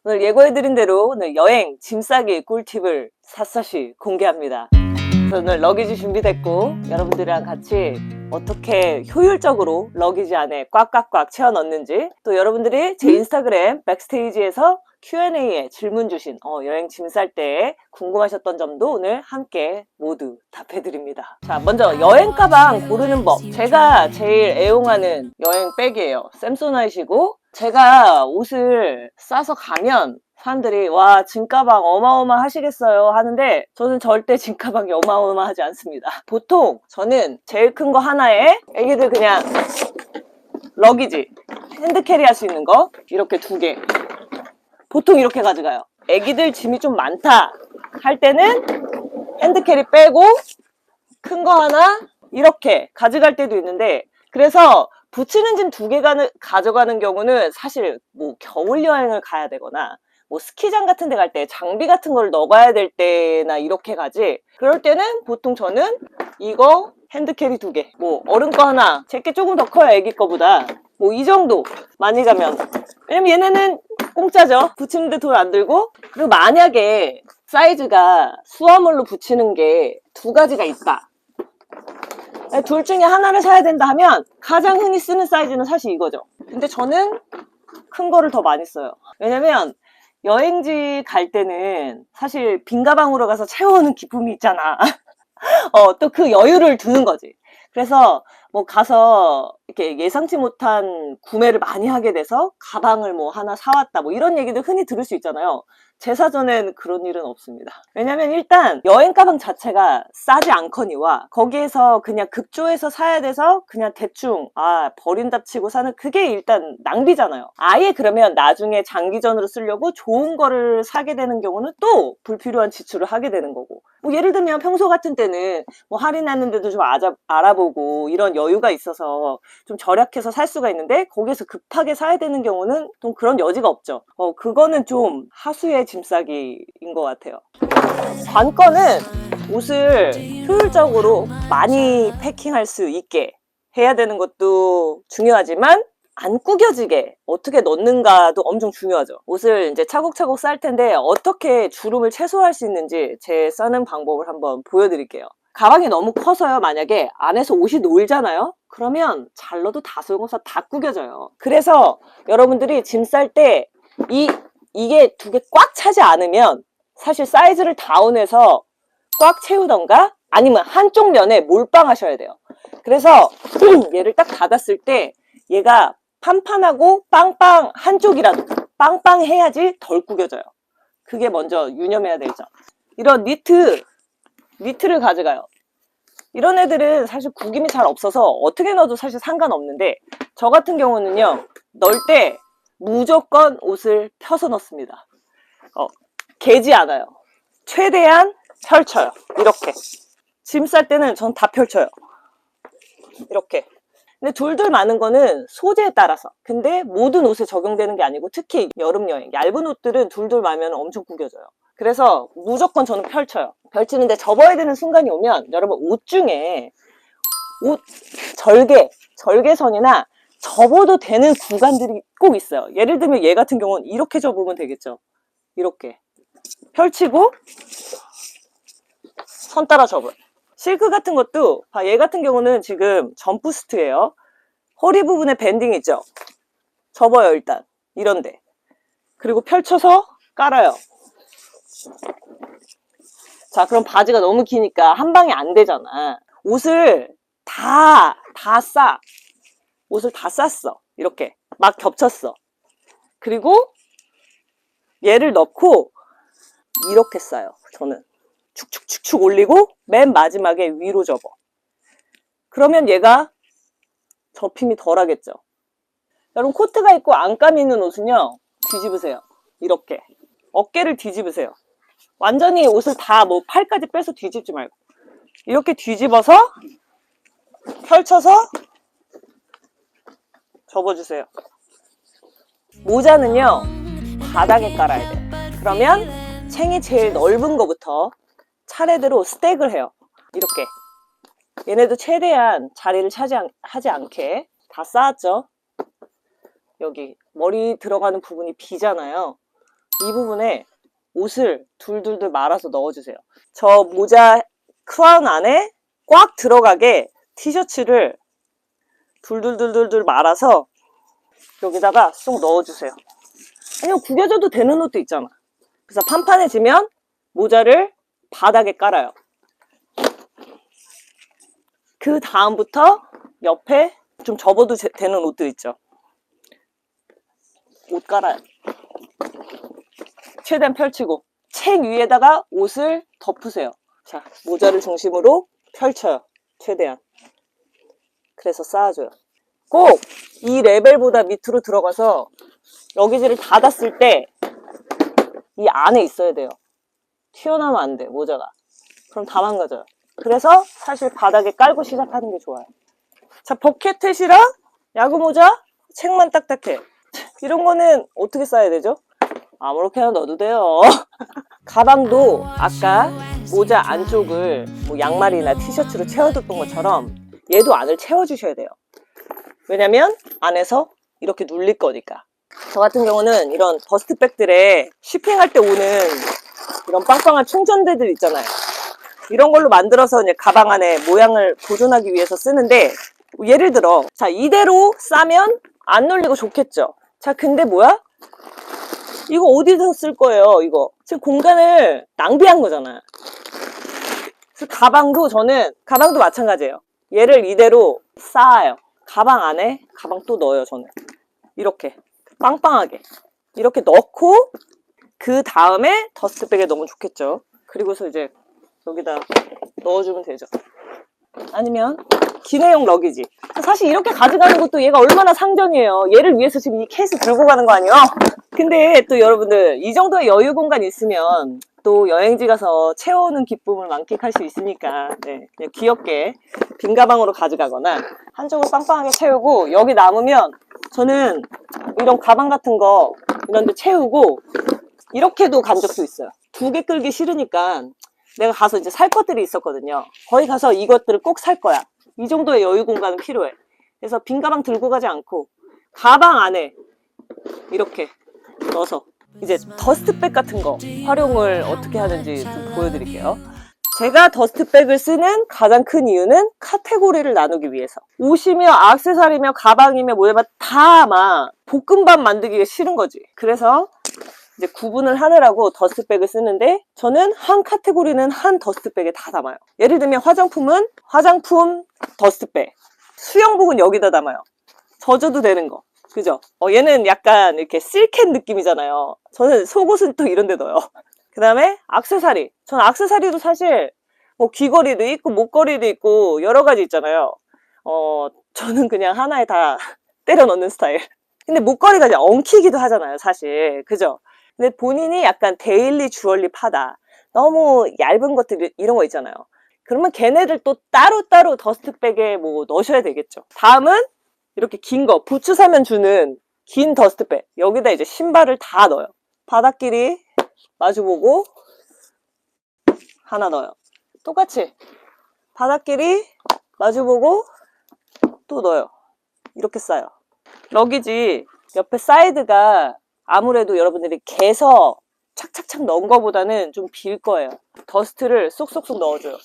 오늘 예고해드린 대로 오늘 여행 짐 싸기 꿀팁을 샅샅이 공개합니다. 그래서 오늘 러기지 준비됐고 여러분들이랑 같이 어떻게 효율적으로 러기지 안에 꽉꽉꽉 채워 넣는지, 또 여러분들이 제 인스타그램 백스테이지에서 Q&A에 질문 주신 여행 짐 쌀 때 궁금하셨던 점도 오늘 함께 모두 답해드립니다. 자, 먼저 여행 가방 고르는 법. 제가 제일 애용하는 여행 백이에요. 샘소나이트이고, 제가 옷을 싸서 가면 사람들이 와, 짐가방 어마어마 하시겠어요 하는데, 저는 절대 짐가방이 어마어마하지 않습니다. 보통 저는 제일 큰 거 하나에 애기들 그냥 러기지 핸드캐리 할 수 있는 거 이렇게 2개 보통 이렇게 가져가요. 애기들 짐이 좀 많다 할 때는 핸드캐리 빼고 큰 거 하나 이렇게 가져갈 때도 있는데, 그래서 붙이는 짐 2개 가져가는 경우는 사실 뭐 겨울 여행을 가야 되거나 뭐 스키장 같은 데 갈 때 장비 같은 걸 넣어가야 될 때나 이렇게 가지, 그럴 때는 보통 저는 이거 핸드캐리 2개, 뭐 어른 거 하나, 제게 조금 더 커요 애기 거보다, 뭐 이 정도 많이 가면. 왜냐면 얘네는 공짜죠. 붙이는데 돈 안 들고. 그리고 만약에 사이즈가 수화물로 붙이는 게 2가지가 있다, 둘 중에 하나를 사야 된다 하면 가장 흔히 쓰는 사이즈는 사실 이거죠. 근데 저는 큰 거를 더 많이 써요. 왜냐면 여행지 갈 때는 사실 빈 가방으로 가서 채워오는 기쁨이 있잖아. 또 그 여유를 두는 거지. 그래서 뭐 가서 이렇게 예상치 못한 구매를 많이 하게 돼서 가방을 뭐 하나 사왔다, 뭐 이런 얘기도 흔히 들을 수 있잖아요. 제 사전엔 그런 일은 없습니다. 왜냐면 일단 여행 가방 자체가 싸지 않거니와 거기에서 그냥 급조해서 사야 돼서 그냥 대충 버린답치고 사는, 그게 일단 낭비잖아요. 아예 그러면 나중에 장기전으로 쓰려고 좋은 거를 사게 되는 경우는 또 불필요한 지출을 하게 되는 거고, 뭐 예를 들면 평소 같은 때는 뭐 할인하는데도 좀 알아보고 이런 여유가 있어서 좀 절약해서 살 수가 있는데, 거기에서 급하게 사야 되는 경우는 좀 그런 여지가 없죠. 그거는 좀 하수의 짐싸기인 것 같아요. 관건은 옷을 효율적으로 많이 패킹할 수 있게 해야 되는 것도 중요하지만, 안 구겨지게 어떻게 넣는가도 엄청 중요하죠. 옷을 이제 차곡차곡 쌀 텐데 어떻게 주름을 최소화할 수 있는지 제 싸는 방법을 한번 보여드릴게요. 가방이 너무 커서요, 만약에 안에서 옷이 놀잖아요? 그러면 잘 넣어도 다 소용없어, 다 구겨져요. 그래서 여러분들이 짐 쌀 때 이게 2개 꽉 차지 않으면 사실 사이즈를 다운해서 꽉 채우던가 아니면 한쪽 면에 몰빵하셔야 돼요. 그래서 얘를 딱 닫았을 때 얘가 판판하고 빵빵, 한쪽이라도 빵빵해야지 덜 구겨져요. 그게 먼저 유념해야 될 점. 이런 니트를 가져가요. 이런 애들은 사실 구김이 잘 없어서 어떻게 넣어도 사실 상관없는데, 저 같은 경우는요, 넣을 때 무조건 옷을 펴서 넣습니다. 개지 않아요. 최대한 펼쳐요. 이렇게. 짐 쌀 때는 전 다 펼쳐요. 이렇게. 근데 둘둘 마는 거는 소재에 따라서. 근데 모든 옷에 적용되는 게 아니고, 특히 여름 여행 얇은 옷들은 둘둘 마면 엄청 구겨져요. 그래서 무조건 저는 펼쳐요. 펼치는데 접어야 되는 순간이 오면 여러분 옷 중에 옷 절개선이나 접어도 되는 구간들이 꼭 있어요. 예를 들면 얘 같은 경우는 이렇게 접으면 되겠죠. 이렇게 펼치고 선 따라 접어요. 실크 같은 것도 얘 같은 경우는 지금 점프스트예요. 허리 부분에 밴딩 있죠. 접어요 일단 이런데. 그리고 펼쳐서 깔아요. 자, 그럼 바지가 너무 기니까 한 방에 안 되잖아. 옷을 다 싸. 옷을 다 쌌어. 이렇게 막 겹쳤어. 그리고 얘를 넣고 이렇게 싸요. 저는 축축축축 올리고 맨 마지막에 위로 접어. 그러면 얘가 접힘이 덜 하겠죠. 여러분 코트가 있고 안감 있는 옷은요, 뒤집으세요. 이렇게 어깨를 뒤집으세요. 완전히 옷을 다 뭐 팔까지 빼서 뒤집지 말고 이렇게 뒤집어서 펼쳐서 접어주세요. 모자는요, 바닥에 깔아야 돼요. 그러면 챙이 제일 넓은 거부터 차례대로 스택을 해요. 이렇게. 얘네도 최대한 자리를 차지하지 않게 다 쌓았죠. 여기 머리 들어가는 부분이 비잖아요. 이 부분에 옷을 둘둘둘 말아서 넣어주세요. 저 모자 크라운 안에 꽉 들어가게 티셔츠를 둘둘둘둘둘 말아서 여기다가 쏙 넣어주세요. 아니면 구겨져도 되는 옷도 있잖아. 그래서 판판해지면 모자를 바닥에 깔아요. 그 다음부터 옆에 좀 접어도 되는 옷들 있죠. 옷 깔아요. 최대한 펼치고 책 위에다가 옷을 덮으세요. 자, 모자를 중심으로 펼쳐요. 최대한. 그래서 쌓아줘요. 꼭 이 레벨보다 밑으로 들어가서 여기지를 닫았을 때 이 안에 있어야 돼요. 튀어나오면 안 돼, 모자가. 그럼 다 망가져요. 그래서 사실 바닥에 깔고 시작하는 게 좋아요. 자, 버켓햇이랑 야구모자, 책만 딱딱해. 이런 거는 어떻게 싸야 되죠? 아무렇게나 넣어도 돼요. 가방도 아까 모자 안쪽을 뭐 양말이나 티셔츠로 채워뒀던 것처럼 얘도 안을 채워주셔야 돼요. 왜냐면 안에서 이렇게 눌릴 거니까. 저 같은 경우는 이런 버스트백들에 쇼핑할 때 오는 이런 빵빵한 충전대들 있잖아요. 이런 걸로 만들어서 이제 가방 안에 모양을 보존하기 위해서 쓰는데, 예를 들어 자, 이대로 싸면 안 눌리고 좋겠죠. 자, 근데 뭐야? 이거 어디서 쓸 거예요? 이거 지금 공간을 낭비한 거잖아. 그래서 저는 가방도 마찬가지예요. 얘를 이대로 쌓아요. 가방 안에 가방 또 넣어요. 저는 이렇게 빵빵하게 이렇게 넣고, 그 다음에 더스트백에 넣으면 좋겠죠. 그리고서 이제 여기다 넣어주면 되죠. 아니면 기내용 러기지. 사실 이렇게 가져가는 것도 얘가 얼마나 상전이에요. 얘를 위해서 지금 이 케이스 들고 가는 거 아니에요? 근데 또 여러분들 이 정도의 여유 공간 있으면 또 여행지 가서 채워오는 기쁨을 만끽할 수 있으니까, 네, 그냥 귀엽게 빈 가방으로 가져가거나 한쪽을 빵빵하게 채우고, 여기 남으면 저는 이런 가방 같은 거 이런 데 채우고 이렇게도 간 적도 있어요. 2개 끌기 싫으니까 내가 가서 이제 살 것들이 있었거든요. 거기 가서 이것들을 꼭 살 거야. 이 정도의 여유 공간은 필요해. 그래서 빈 가방 들고 가지 않고 가방 안에 이렇게 넣어서 이제 더스트백 같은 거 활용을 어떻게 하는지 좀 보여드릴게요. 제가 더스트백을 쓰는 가장 큰 이유는 카테고리를 나누기 위해서. 옷이며 액세서리며 가방이며 뭐냐면 다 막 볶음밥 만들기가 싫은 거지. 그래서 이제 구분을 하느라고 더스트백을 쓰는데, 저는 한 카테고리는 한 더스트백에 다 담아요. 예를 들면 화장품은 화장품 더스트백, 수영복은 여기다 담아요. 젖어도 되는 거, 그죠? 얘는 약간 이렇게 실캣 느낌이잖아요. 저는 속옷은 또 이런 데 넣어요. 그 다음에 액세서리. 저는 액세서리도 사실 뭐 귀걸이도 있고 목걸이도 있고 여러 가지 있잖아요. 저는 그냥 하나에 다 때려 넣는 스타일. 근데 목걸이가 이제 엉키기도 하잖아요, 사실. 그죠? 근데 본인이 약간 데일리 주얼리 파다, 너무 얇은 것들 이런 거 있잖아요. 그러면 걔네들 또 따로따로 더스트백에 뭐 넣으셔야 되겠죠. 다음은 이렇게 긴 거, 부츠 사면 주는 긴 더스트백. 여기다 이제 신발을 다 넣어요. 바닥끼리 마주보고 하나 넣어요. 똑같이 바닥끼리 마주보고 또 넣어요. 이렇게 싸요. 러기지 옆에 사이드가 아무래도 여러분들이 개서 착착착 넣은 거보다는 좀 빌 거예요. 더스트를 쏙쏙쏙 넣어줘요.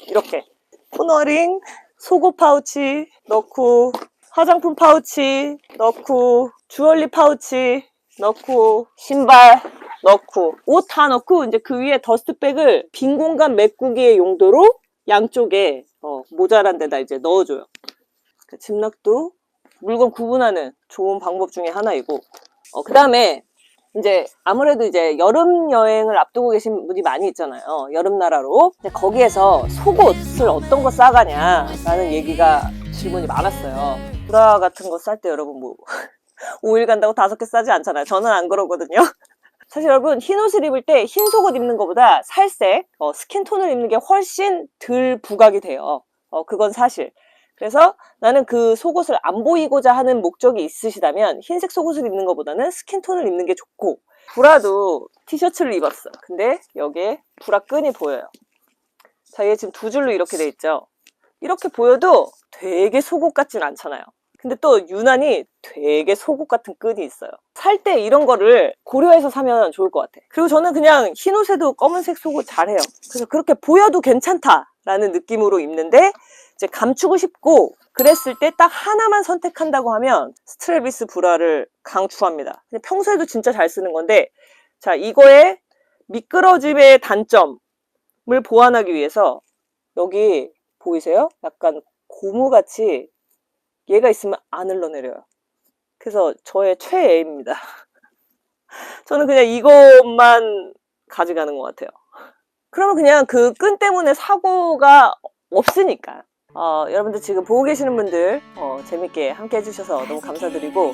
이렇게 코너링, 속옷 파우치 넣고, 화장품 파우치 넣고, 주얼리 파우치 넣고, 신발 넣고, 옷 다 넣고, 이제 그 위에 더스트백을 빈 공간 메꾸기의 용도로 양쪽에 모자란 데다 이제 넣어줘요. 그 짐락도 물건 구분하는 좋은 방법 중에 하나이고, 그 다음에 이제 아무래도 이제 여름 여행을 앞두고 계신 분이 많이 있잖아요. 여름 나라로. 거기에서 속옷을 어떤 거 싸가냐 라는 얘기가 질문이 많았어요. 브라 같은 거 쌀 때 여러분 뭐 5일 간다고 5개 싸지 않잖아요. 저는 안 그러거든요. 사실 여러분, 흰 옷을 입을 때 흰 속옷 입는 것보다 살색 스킨톤을 입는 게 훨씬 덜 부각이 돼요. 그건 사실. 그래서 나는 그 속옷을 안 보이고자 하는 목적이 있으시다면 흰색 속옷을 입는 것보다는 스킨톤을 입는 게 좋고, 브라도 티셔츠를 입었어. 근데 여기에 브라 끈이 보여요. 자, 얘 지금 2줄로 이렇게 돼 있죠. 이렇게 보여도 되게 속옷 같진 않잖아요. 근데 또 유난히 되게 속옷 같은 끈이 있어요. 살 때 이런 거를 고려해서 사면 좋을 것 같아. 그리고 저는 그냥 흰 옷에도 검은색 속옷 잘해요. 그래서 그렇게 보여도 괜찮다라는 느낌으로 입는데, 이제 감추고 싶고 그랬을 때 딱 하나만 선택한다고 하면 스트래비스 브라를 강추합니다. 근데 평소에도 진짜 잘 쓰는 건데, 자, 이거의 미끄러짐의 단점을 보완하기 위해서 여기 보이세요? 약간 고무같이 얘가 있으면 안 흘러내려요. 그래서 저의 최애입니다. 저는 그냥 이것만 가져가는 것 같아요. 그러면 그냥 그 끈 때문에 사고가 없으니까. 여러분들 지금 보고 계시는 분들 재밌게 함께 해주셔서 너무 감사드리고,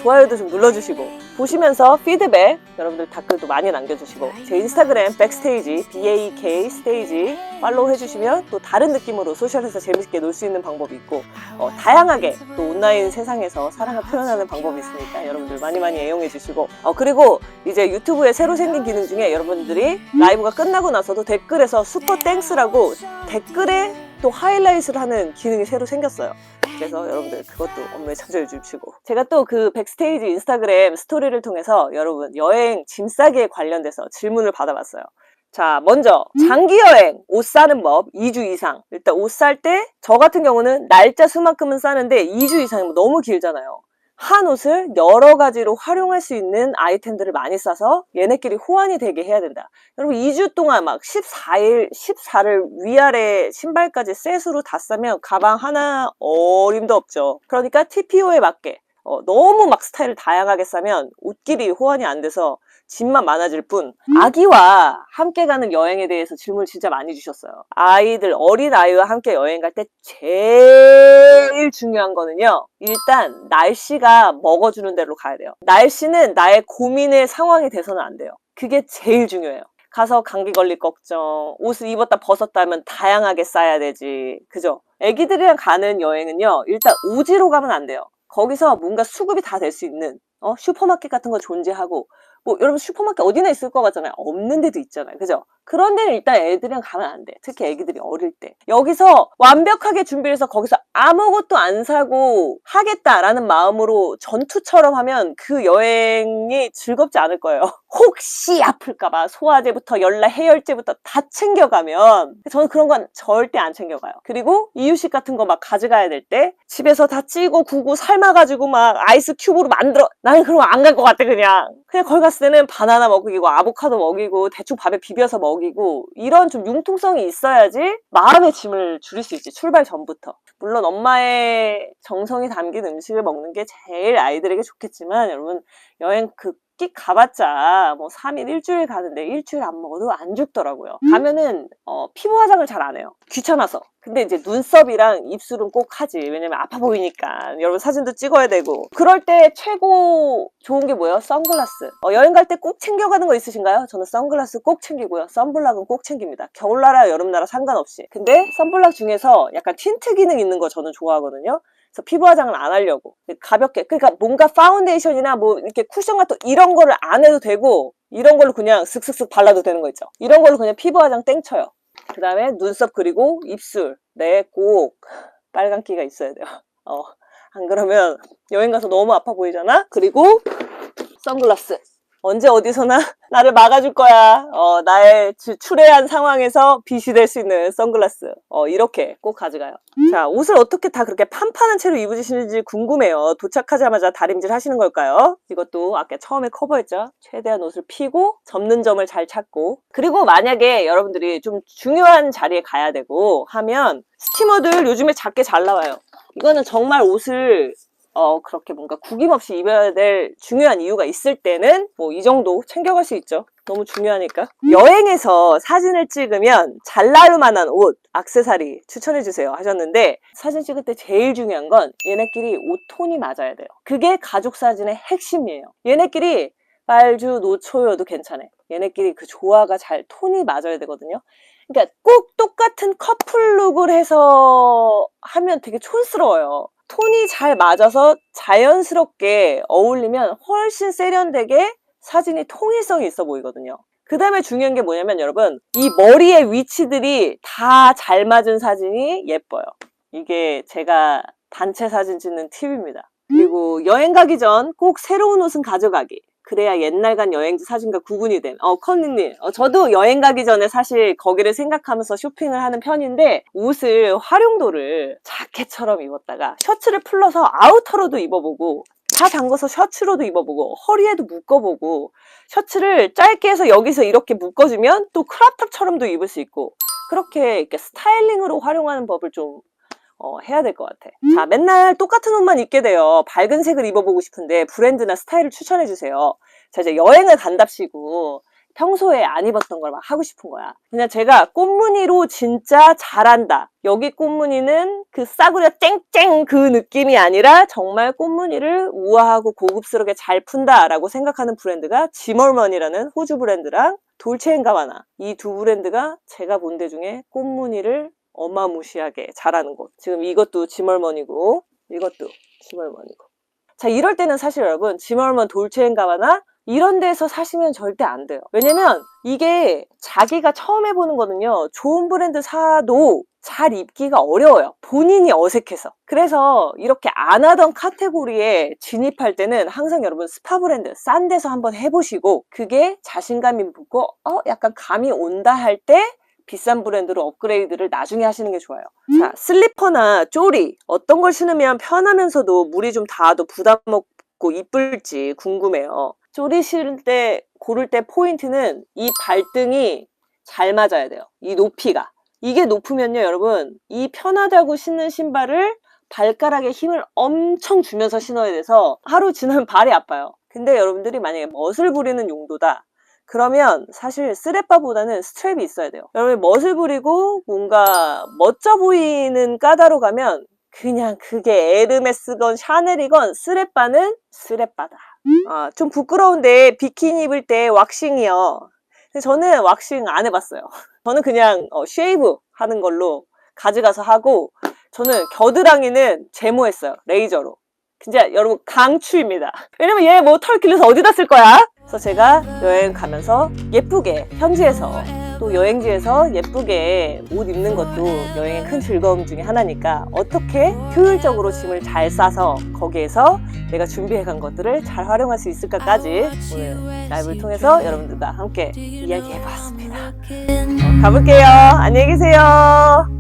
좋아요도 좀 눌러주시고, 보시면서 피드백 여러분들 댓글도 많이 남겨주시고, 제 인스타그램 백스테이지 BAK 스테이지 팔로우 해주시면 또 다른 느낌으로 소셜에서 재밌게 놀 수 있는 방법이 있고, 다양하게 또 온라인 세상에서 사랑을 표현하는 방법이 있으니까 여러분들 많이 애용해 주시고, 그리고 이제 유튜브에 새로 생긴 기능 중에 여러분들이 라이브가 끝나고 나서도 댓글에서 슈퍼 땡스라고 댓글에 또 하이라이트를 하는 기능이 새로 생겼어요. 그래서 여러분들 그것도 업무에 참조해 주시고, 제가 또 그 백스테이지 인스타그램 스토리를 통해서 여러분 여행 짐 싸기에 관련돼서 질문을 받아봤어요. 자, 먼저 장기여행 옷 사는 법 2주 이상. 일단 옷 살 때 저 같은 경우는 날짜 수만큼은 싸는데 2주 이상이면 너무 길잖아요. 한 옷을 여러 가지로 활용할 수 있는 아이템들을 많이 싸서 얘네끼리 호환이 되게 해야 된다. 여러분 2주 동안 막 14를 위아래 신발까지 셋으로 다 싸면 가방 하나 어림도 없죠. 그러니까 TPO에 맞게 너무 막 스타일을 다양하게 싸면 옷끼리 호환이 안 돼서 짐만 많아질 뿐, 아기와 함께 가는 여행에 대해서 질문을 진짜 많이 주셨어요. 어린 아이와 함께 여행 갈 때 제일 중요한 거는요, 일단 날씨가 먹어주는 대로 가야 돼요. 날씨는 나의 고민의 상황이 돼서는 안 돼요. 그게 제일 중요해요. 가서 감기 걸릴 걱정, 옷을 입었다 벗었다 하면 다양하게 싸야 되지, 그죠? 애기들이랑 가는 여행은요, 일단 오지로 가면 안 돼요. 거기서 뭔가 수급이 다 될 수 있는 슈퍼마켓 같은 거 존재하고, 뭐 여러분 슈퍼마켓 어디나 있을 것 같잖아요. 없는 데도 있잖아요. 그죠? 그런 데는 일단 애들이랑 가면 안 돼. 특히 애기들이 어릴 때. 여기서 완벽하게 준비를 해서 거기서 아무것도 안 사고 하겠다라는 마음으로 전투처럼 하면 그 여행이 즐겁지 않을 거예요. 혹시 아플까봐 소화제부터 해열제부터 다 챙겨가면, 저는 그런 건 절대 안 챙겨가요. 그리고 이유식 같은 거 막 가져가야 될 때 집에서 다 찌고 구고 삶아가지고 막 아이스 큐브로 만들어, 나는 그런 거 안 갈 것 같아. 그냥 거기 갔을 때는 바나나 먹이고 아보카도 먹이고 대충 밥에 비벼서 먹이고, 이런 좀 융통성이 있어야지 마음의 짐을 줄일 수 있지, 출발 전부터. 물론 엄마의 정성이 담긴 음식을 먹는 게 제일 아이들에게 좋겠지만, 여러분 여행 끽 가봤자 뭐 3일 일주일 가는데 일주일 안 먹어도 안 죽더라고요. 가면은 피부 화장을 잘 안 해요. 귀찮아서. 근데 이제 눈썹이랑 입술은 꼭 하지. 왜냐면 아파 보이니까. 여러분 사진도 찍어야 되고. 그럴 때 최고 좋은 게 뭐예요? 선글라스. 여행 갈 때 꼭 챙겨가는 거 있으신가요? 저는 선글라스 꼭 챙기고요. 선블락은 꼭 챙깁니다. 겨울나라 여름나라 상관없이. 근데 선블락 중에서 약간 틴트 기능 있는 거 저는 좋아하거든요. 그래서 피부 화장을 안 하려고 가볍게, 그러니까 뭔가 파운데이션이나 뭐 이렇게 쿠션 같은 이런 거를 안 해도 되고, 이런 걸로 그냥 슥슥슥 발라도 되는 거 있죠. 이런 걸로 그냥 피부 화장 땡쳐요. 그 다음에 눈썹 그리고 입술, 꼭 빨간기가 있어야 돼요. 안 그러면 여행 가서 너무 아파 보이잖아. 그리고 선글라스. 언제 어디서나 나를 막아줄 거야. 나의 추레한 상황에서 빛이 될 수 있는 선글라스. 이렇게 꼭 가져가요. 자, 옷을 어떻게 다 그렇게 판판한 채로 입으시는지 궁금해요. 도착하자마자 다림질 하시는 걸까요? 이것도 아까 처음에 커버했죠. 최대한 옷을 피고 접는 점을 잘 찾고, 그리고 만약에 여러분들이 좀 중요한 자리에 가야 되고 하면 스티머들 요즘에 작게 잘 나와요. 이거는 정말 옷을 그렇게 뭔가 구김없이 입어야 될 중요한 이유가 있을 때는 뭐 이 정도 챙겨갈 수 있죠. 너무 중요하니까. 여행에서 사진을 찍으면 잘 나올 만한 옷, 액세서리 추천해주세요 하셨는데, 사진 찍을 때 제일 중요한 건 얘네끼리 옷 톤이 맞아야 돼요. 그게 가족 사진의 핵심이에요. 얘네끼리 빨주, 노초여도 괜찮아요. 얘네끼리 그 조화가 톤이 맞아야 되거든요. 그러니까 꼭 똑같은 커플룩을 해서 하면 되게 촌스러워요. 톤이 잘 맞아서 자연스럽게 어울리면 훨씬 세련되게 사진이 통일성이 있어 보이거든요. 그 다음에 중요한 게 뭐냐면, 여러분 이 머리의 위치들이 다 잘 맞은 사진이 예뻐요. 이게 제가 단체 사진 찍는 팁입니다. 그리고 여행 가기 전 꼭 새로운 옷은 가져가기. 그래야 옛날 간 여행지 사진과 구분이 됨. 컨닝님, 저도 여행 가기 전에 사실 거기를 생각하면서 쇼핑을 하는 편인데, 옷을 활용도를 자켓처럼 입었다가 셔츠를 풀러서 아우터로도 입어보고, 다 잠궈서 셔츠로도 입어보고, 허리에도 묶어보고, 셔츠를 짧게 해서 여기서 이렇게 묶어주면 또 크롭탑처럼도 입을 수 있고, 그렇게 이렇게 스타일링으로 활용하는 법을 좀 해야 될 것 같아. 자, 맨날 똑같은 옷만 입게 돼요. 밝은 색을 입어보고 싶은데 브랜드나 스타일을 추천해주세요. 자, 이제 여행을 간답시고 평소에 안 입었던 걸 막 하고 싶은 거야. 그냥 제가 꽃무늬로 진짜 잘한다. 여기 꽃무늬는 그 싸구려 쨍쨍 그 느낌이 아니라 정말 꽃무늬를 우아하고 고급스럽게 잘 푼다라고 생각하는 브랜드가 지멀먼이라는 호주 브랜드랑 돌체앤가바나, 이 두 브랜드가 제가 본 데 중에 꽃무늬를 어마무시하게 잘하는 곳. 지금 이것도 지멀먼이고 이것도 지멀먼이고. 자, 이럴 때는 사실 여러분 지멀먼, 돌체앤가바나 이런 데서 사시면 절대 안 돼요. 왜냐면 이게 자기가 처음 해보는 거는요, 좋은 브랜드 사도 잘 입기가 어려워요. 본인이 어색해서. 그래서 이렇게 안 하던 카테고리에 진입할 때는 항상 여러분 스파 브랜드 싼 데서 한번 해보시고, 그게 자신감이 붙고 약간 감이 온다 할 때 비싼 브랜드로 업그레이드를 나중에 하시는 게 좋아요. 자, 슬리퍼나 쪼리 어떤 걸 신으면 편하면서도 물이 좀 닿아도 부담 없고 이쁠지 궁금해요. 쪼리 신을 때 고를 때 포인트는 이 발등이 잘 맞아야 돼요. 이 높이가. 이게 높으면요 여러분, 이 편하다고 신는 신발을 발가락에 힘을 엄청 주면서 신어야 돼서 하루 지나면 발이 아파요. 근데 여러분들이 만약에 멋을 부리는 용도다, 그러면 사실 스레빠보다는 스트랩이 있어야 돼요. 여러분 멋을 부리고 뭔가 멋져 보이는 까다로 가면 그냥 그게 에르메스건 샤넬이건 스레빠는 스레빠다. 좀 부끄러운데 비키니 입을 때 왁싱이요. 근데 저는 왁싱 안 해봤어요. 저는 그냥 쉐이브 하는 걸로 가져가서 하고, 저는 겨드랑이는 제모했어요. 레이저로. 진짜 여러분 강추입니다. 왜냐면 얘 뭐 털 길러서 어디다 쓸 거야? 그래서 제가 여행 가면서 예쁘게 현지에서 또 여행지에서 예쁘게 옷 입는 것도 여행의 큰 즐거움 중에 하나니까, 어떻게 효율적으로 짐을 잘 싸서 거기에서 내가 준비해 간 것들을 잘 활용할 수 있을까까지 오늘 라이브를 통해서 여러분들과 함께 이야기해 봤습니다. 가볼게요. 안녕히 계세요.